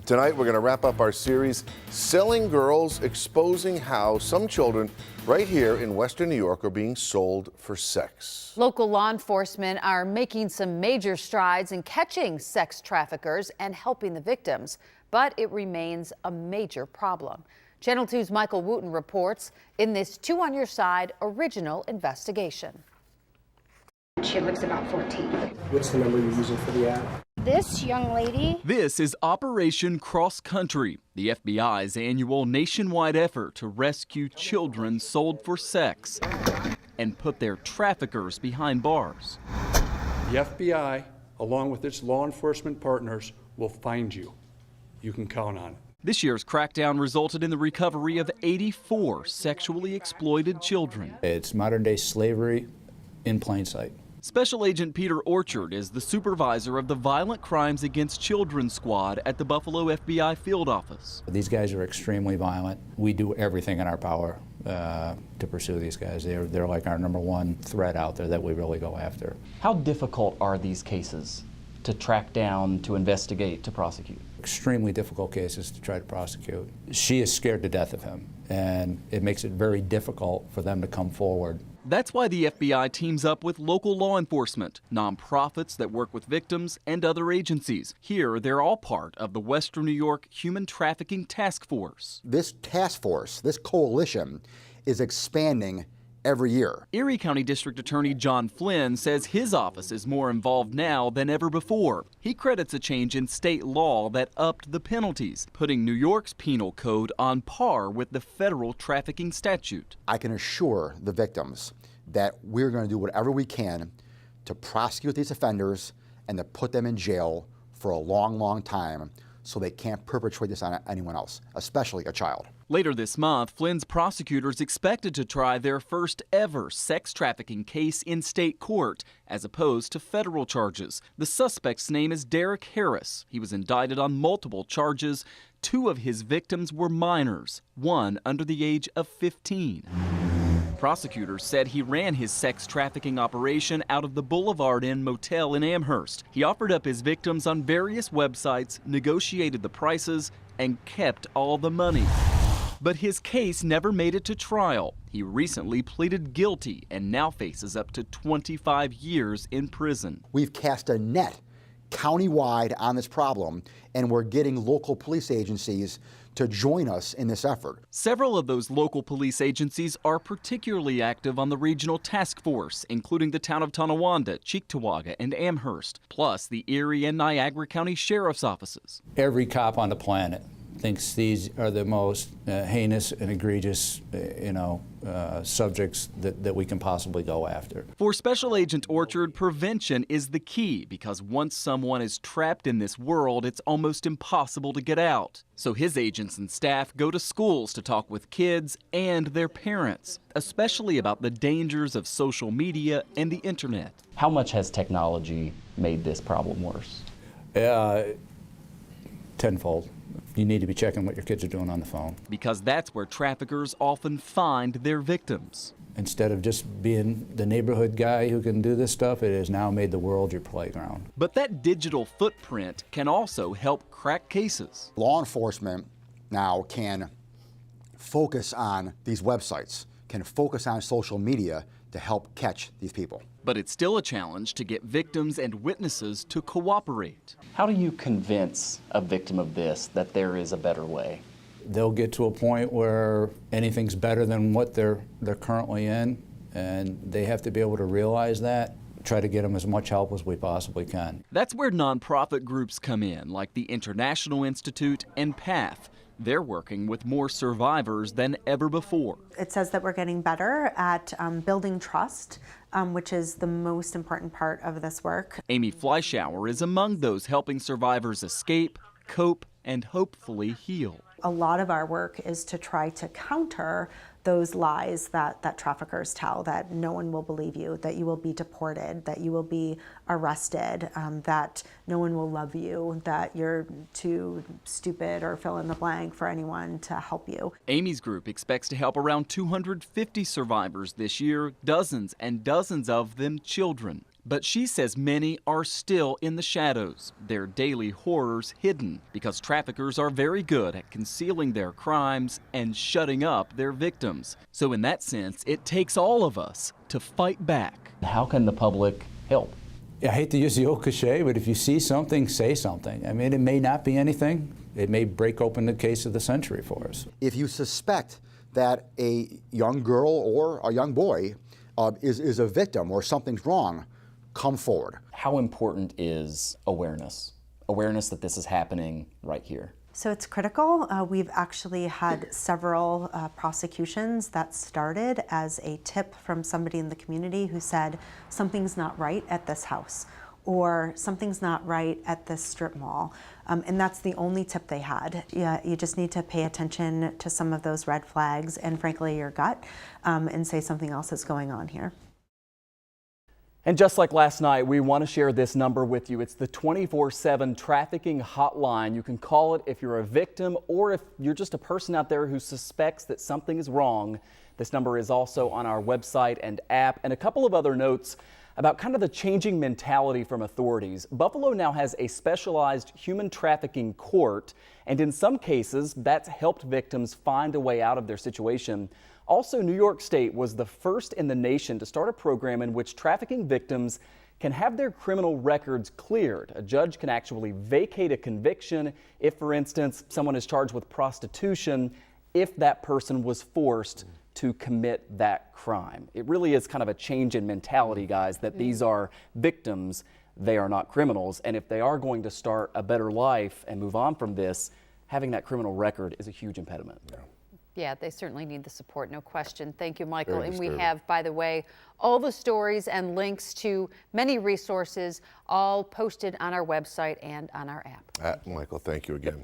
Tonight, we're going to wrap up our series, Selling Girls, exposing how some children right here in Western New York are being sold for sex. Local law enforcement are making some major strides in catching sex traffickers and helping the victims, but it remains a major problem. Channel 2's Michael Wooten reports in this Two on Your Side original investigation. She looks about 14. What's the number you're using for the ad? This young lady. This is Operation Cross Country, the FBI's annual nationwide effort to rescue children sold for sex and put their traffickers behind bars. The FBI, along with its law enforcement partners, will find you. You can count on it. This year's crackdown resulted in the recovery of 84 sexually exploited children. It's modern-day slavery in plain sight. Special Agent Peter Orchard is the supervisor of the Violent Crimes Against Children Squad at the Buffalo FBI field office. These guys are extremely violent. We do everything in our power to pursue these guys. They're like our #1 threat out there that we really go after. How difficult are these cases to track down, to investigate, to prosecute? Extremely difficult cases to try to prosecute. She is scared to death of him, and it makes it very difficult for them to come forward. That's why the FBI teams up with local law enforcement, nonprofits that work with victims, and other agencies. Here, they're all part of the Western New York Human Trafficking Task Force. This task force, this coalition, is expanding every year. Erie County District Attorney John Flynn says his office is more involved now than ever before. He credits a change in state law that upped the penalties, putting New York's penal code on par with the federal trafficking statute. I can assure the victims that we're going to do whatever we can to prosecute these offenders and to put them in jail for a long, long time so they can't perpetrate this on anyone else, especially a child. Later this month, Flynn's prosecutors expected to try their first ever sex trafficking case in state court, as opposed to federal charges. The suspect's name is Derek Harris. He was indicted on multiple charges. 2 of his victims were minors, 1 under the age of 15. Prosecutors said he ran his sex trafficking operation out of the Boulevard Inn Motel in Amherst. He offered up his victims on various websites, negotiated the prices, and kept all the money. But his case never made it to trial. He recently pleaded guilty and now faces up to 25 years in prison. We've cast a net countywide on this problem, and we're getting local police agencies to join us in this effort. Several of those local police agencies are particularly active on the regional task force, including the town of Tonawanda, Cheektowaga, and Amherst, plus the Erie and Niagara County Sheriff's offices. Every cop on the planet thinks these are the most heinous and egregious, subjects that we can possibly go after. For Special Agent Orchard, prevention is the key because once someone is trapped in this world, it's almost impossible to get out. So his agents and staff go to schools to talk with kids and their parents, especially about the dangers of social media and the internet. How much has technology made this problem worse? Tenfold. You need to be checking what your kids are doing on the phone. Because that's where traffickers often find their victims. Instead of just being the neighborhood guy who can do this stuff, it has now made the world your playground. But that digital footprint can also help crack cases. Law enforcement now can focus on these websites, can focus on social media to help catch these people. But it's still a challenge to get victims and witnesses to cooperate. How do you convince a victim of this that there is a better way? They'll get to a point where anything's better than what they're currently in, and they have to be able to realize that. Try to get them as much help as we possibly can. That's where nonprofit groups come in, like the International Institute and PATH. They're working with more survivors than ever before. It says that we're getting better at building trust, which is the most important part of this work. Amy Fleischauer is among those helping survivors escape, cope, and hopefully heal. A lot of our work is to try to counter those lies that traffickers tell, that no one will believe you, that you will be deported, that you will be arrested, that no one will love you, that you're too stupid or fill in the blank for anyone to help you. Amy's group expects to help around 250 survivors this year, dozens and dozens of them children. But she says many are still in the shadows, their daily horrors hidden, because traffickers are very good at concealing their crimes and shutting up their victims. So in that sense, it takes all of us to fight back. How can the public help? I hate to use the old cliche, but if you see something, say something. I mean, it may not be anything. It may break open the case of the century for us. If you suspect that a young girl or a young boy is a victim or something's wrong, come forward. How important is awareness? Awareness that this is happening right here. So it's critical. We've actually had several prosecutions that started as a tip from somebody in the community who said, something's not right at this house, or something's not right at this strip mall. And that's the only tip they had. Yeah, you just need to pay attention to some of those red flags and frankly your gut, and say something else is going on here. And just like last night, we want to share this number with you. It's the 24/7 trafficking hotline. You can call it if you're a victim or if you're just a person out there who suspects that something is wrong. This number is also on our website and app. And a couple of other notes about kind of the changing mentality from authorities. Buffalo now has a specialized human trafficking court, and in some cases, that's helped victims find a way out of their situation. Also, New York State was the first in the nation to start a program in which trafficking victims can have their criminal records cleared. A judge can actually vacate a conviction if, for instance, someone is charged with prostitution, if that person was forced to commit that crime. It really is kind of a change in mentality, guys, that these are victims, they are not criminals. And if they are going to start a better life and move on from this, having that criminal record is a huge impediment. Yeah, they certainly need the support, no question. Thank you, Michael. Very And we disturbing. have, by the way, all the stories and links to many resources all posted on our website and on our app. Michael, thank you again.